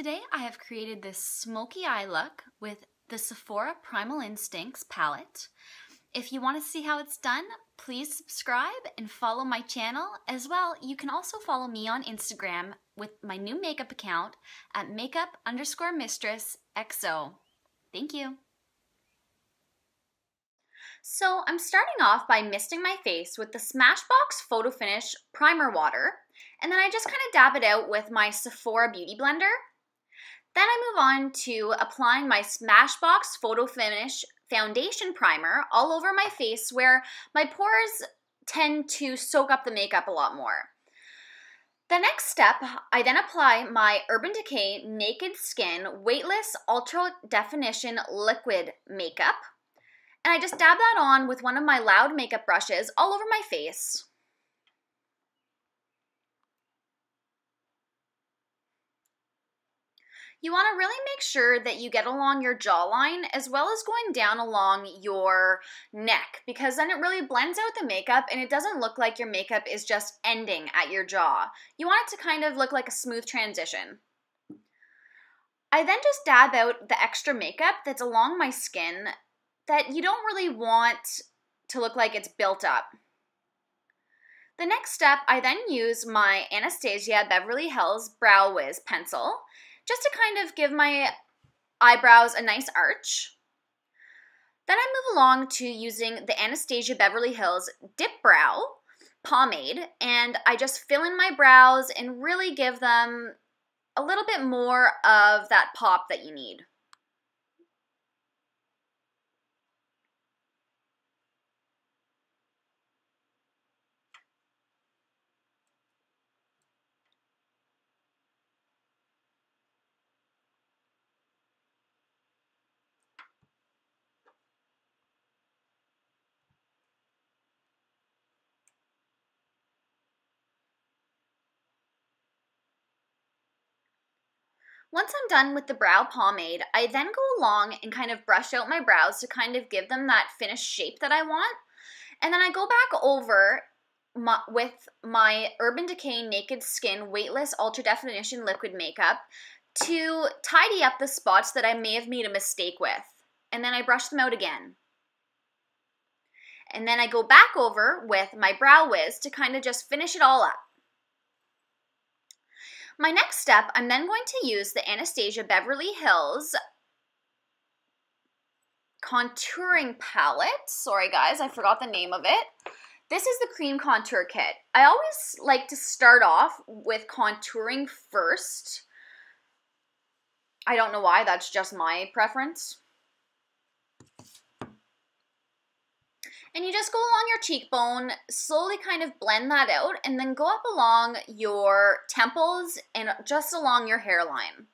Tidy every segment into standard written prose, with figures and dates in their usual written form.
Today I have created this smoky eye look with the Sephora Primal Instincts Palette. If you want to see how it's done, please subscribe and follow my channel. As well, you can also follow me on Instagram with my new makeup account at makeup_mistressxo. Thank you. So I'm starting off by misting my face with the Smashbox Photo Finish Primer Water, and then I just kind of dab it out with my Sephora Beauty Blender. Then I move on to applying my Smashbox Photo Finish Foundation Primer all over my face where my pores tend to soak up the makeup a lot more. The next step, I then apply my Urban Decay Naked Skin Weightless Ultra Definition Liquid Makeup. And I just dab that on with one of my Loud makeup brushes all over my face. You want to really make sure that you get along your jawline as well as going down along your neck, because then it really blends out the makeup and it doesn't look like your makeup is just ending at your jaw. You want it to kind of look like a smooth transition. I then just dab out the extra makeup that's along my skin that you don't really want to look like it's built up. The next step, I then use my Anastasia Beverly Hills Brow Wiz pencil just to kind of give my eyebrows a nice arch. Then I move along to using the Anastasia Beverly Hills Dip Brow pomade, and I just fill in my brows and really give them a little bit more of that pop that you need. Once I'm done with the brow pomade, I then go along and kind of brush out my brows to kind of give them that finished shape that I want. And then I go back over with my Urban Decay Naked Skin Weightless Ultra Definition Liquid Makeup to tidy up the spots that I may have made a mistake with. And then I brush them out again. And then I go back over with my Brow Wiz to kind of just finish it all up. My next step, I'm then going to use the Anastasia Beverly Hills Contouring Palette. Sorry guys, I forgot the name of it. This is the Cream Contour Kit. I always like to start off with contouring first. I don't know why, that's just my preference. And you just go along your cheekbone, slowly kind of blend that out, and then go up along your temples and just along your hairline.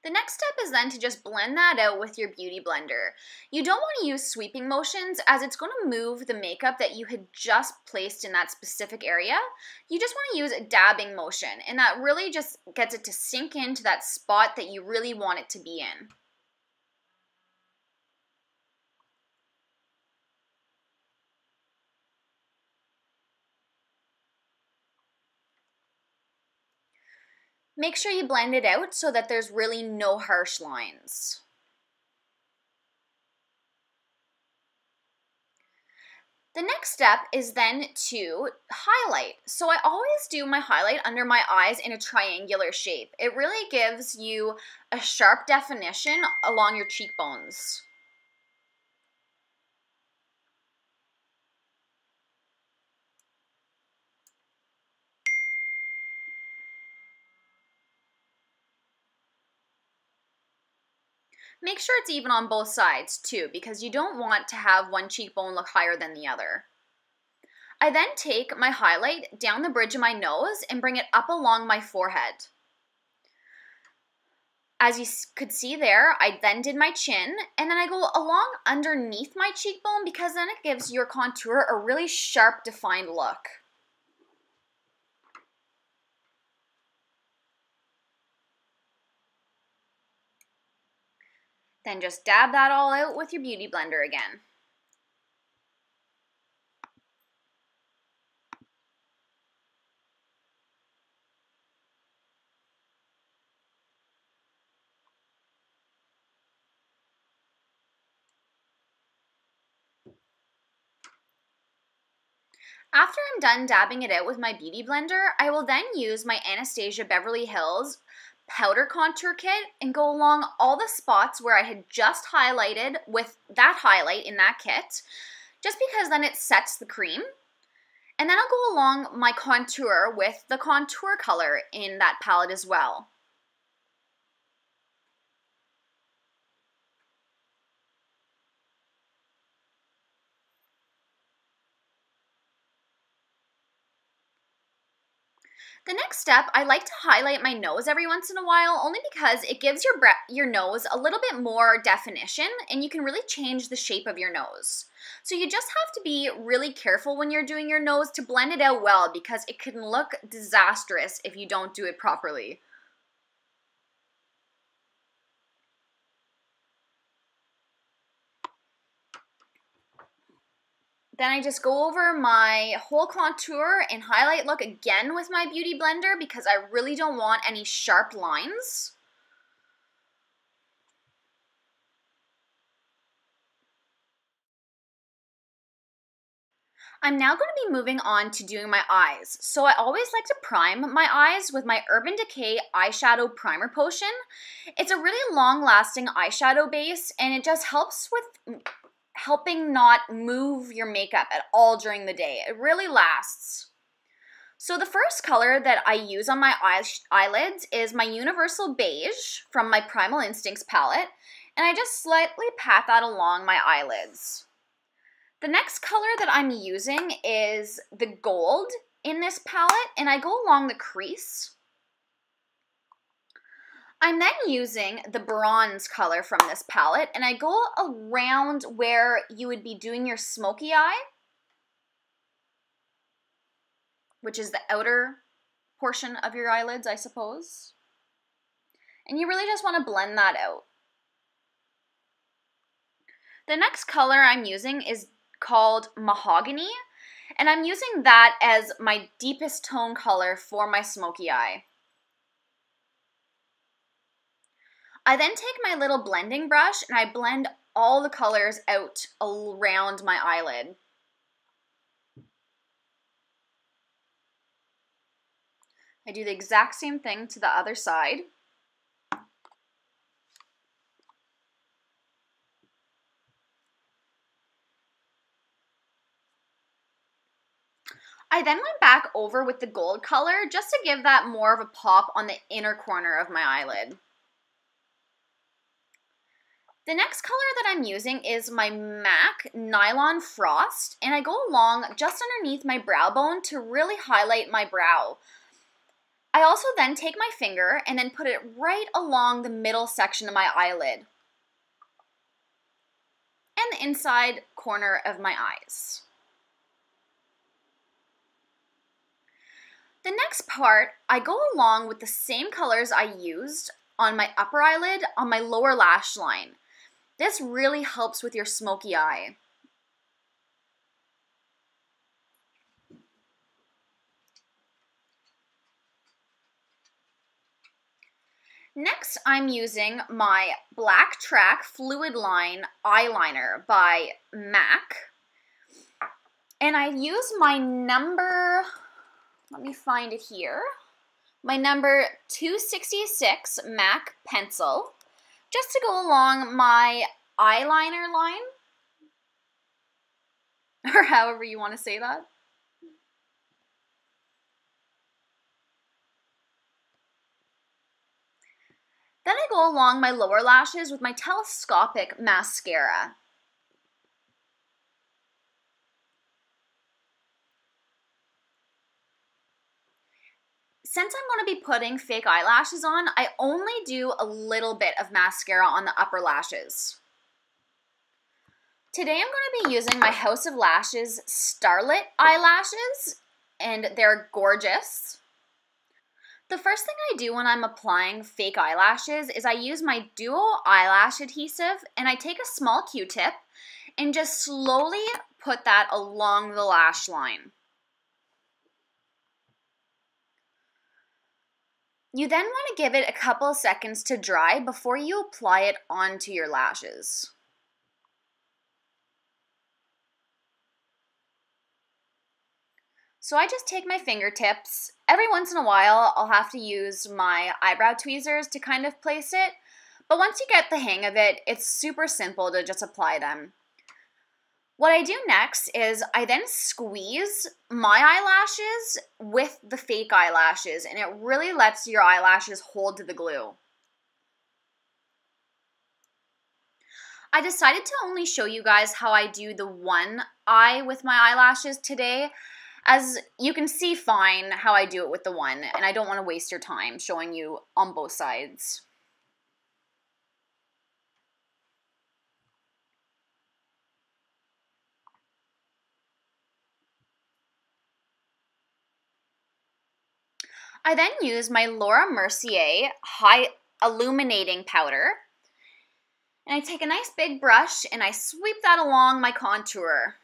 The next step is then to just blend that out with your beauty blender. You don't want to use sweeping motions as it's going to move the makeup that you had just placed in that specific area. You just want to use a dabbing motion, and that really just gets it to sink into that spot that you really want it to be in. Make sure you blend it out so that there's really no harsh lines. The next step is then to highlight. So I always do my highlight under my eyes in a triangular shape. It really gives you a sharp definition along your cheekbones. Make sure it's even on both sides too, because you don't want to have one cheekbone look higher than the other. I then take my highlight down the bridge of my nose and bring it up along my forehead. As you could see there, I then did my chin, and then I go along underneath my cheekbone because then it gives your contour a really sharp, defined look. Then just dab that all out with your beauty blender again. After I'm done dabbing it out with my beauty blender, I will then use my Anastasia Beverly Hills powder contour kit and go along all the spots where I had just highlighted with that highlight in that kit, just because then it sets the cream. And then I'll go along my contour with the contour color in that palette as well. The next step, I like to highlight my nose every once in a while, only because it gives your nose a little bit more definition and you can really change the shape of your nose. So you just have to be really careful when you're doing your nose to blend it out well, because it can look disastrous if you don't do it properly. Then I just go over my whole contour and highlight look again with my beauty blender, because I really don't want any sharp lines. I'm now going to be moving on to doing my eyes. So I always like to prime my eyes with my Urban Decay Eyeshadow Primer Potion. It's a really long-lasting eyeshadow base, and it just helps with helping not move your makeup at all during the day. It really lasts. So the first color that I use on my eyelids is my Universal Beige from my Primal Instincts palette, and I just slightly pat that along my eyelids. The next color that I'm using is the gold in this palette, and I go along the crease. I'm then using the bronze color from this palette, and I go around where you would be doing your smoky eye, which is the outer portion of your eyelids, I suppose. And you really just want to blend that out. The next color I'm using is called Mahogany, and I'm using that as my deepest tone color for my smoky eye. I then take my little blending brush and I blend all the colors out around my eyelid. I do the exact same thing to the other side. I then went back over with the gold color just to give that more of a pop on the inner corner of my eyelid. The next color that I'm using is my MAC Nylon Frost, and I go along just underneath my brow bone to really highlight my brow. I also then take my finger and then put it right along the middle section of my eyelid and the inside corner of my eyes. The next part, I go along with the same colors I used on my upper eyelid on my lower lash line. This really helps with your smoky eye. Next, I'm using my Black Track Fluid Line eyeliner by MAC. And I use my number, let me find it here, my number 266 MAC pencil, just to go along my eyeliner line, or however you want to say that. Then I go along my lower lashes with my telescopic mascara. Since I'm going to be putting fake eyelashes on, I only do a little bit of mascara on the upper lashes. Today I'm going to be using my House of Lashes Starlit eyelashes, and they're gorgeous. The first thing I do when I'm applying fake eyelashes is I use my dual eyelash adhesive and I take a small Q-tip and just slowly put that along the lash line. You then want to give it a couple of seconds to dry before you apply it onto your lashes. So I just take my fingertips. Every once in a while, I'll have to use my eyebrow tweezers to kind of place it. But once you get the hang of it, it's super simple to just apply them. What I do next is I then squeeze my eyelashes with the fake eyelashes, and it really lets your eyelashes hold to the glue. I decided to only show you guys how I do the one eye with my eyelashes today, as you can see fine how I do it with the one, and I don't want to waste your time showing you on both sides. I then use my Laura Mercier High Illuminating Powder, and I take a nice big brush and I sweep that along my contour.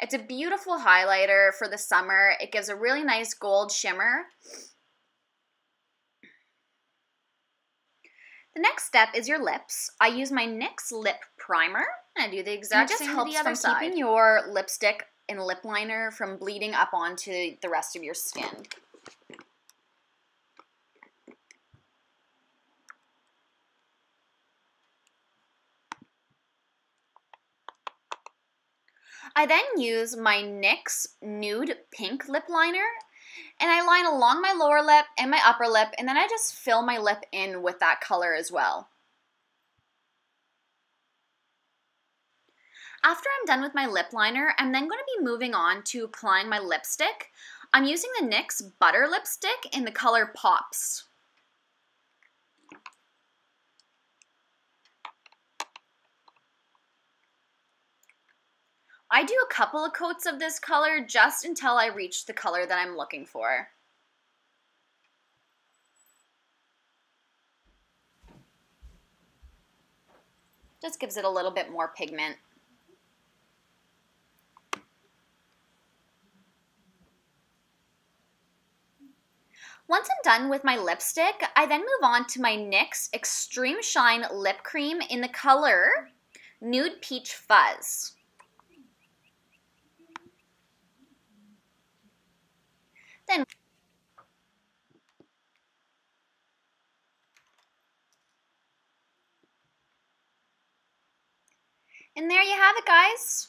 It's a beautiful highlighter for the summer. It gives a really nice gold shimmer. The next step is your lips. I use my NYX lip primer, and I do the exact same with the other side. Keeping your lipstick and lip liner from bleeding up onto the rest of your skin. I then use my NYX Nude Pink Lip Liner, and I line along my lower lip and my upper lip, and then I just fill my lip in with that color as well. After I'm done with my lip liner, I'm then going to be moving on to applying my lipstick. I'm using the NYX Butter Lipstick in the color Pops. I do a couple of coats of this color just until I reach the color that I'm looking for. Just gives it a little bit more pigment. Once I'm done with my lipstick, I then move on to my NYX Extreme Shine Lip Cream in the color Nude Peach Fuzz. And there you have it, guys.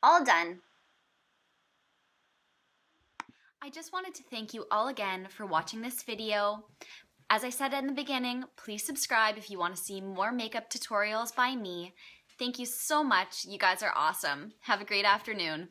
All done. I just wanted to thank you all again for watching this video. As I said in the beginning, please subscribe if you want to see more makeup tutorials by me. Thank you so much. You guys are awesome. Have a great afternoon.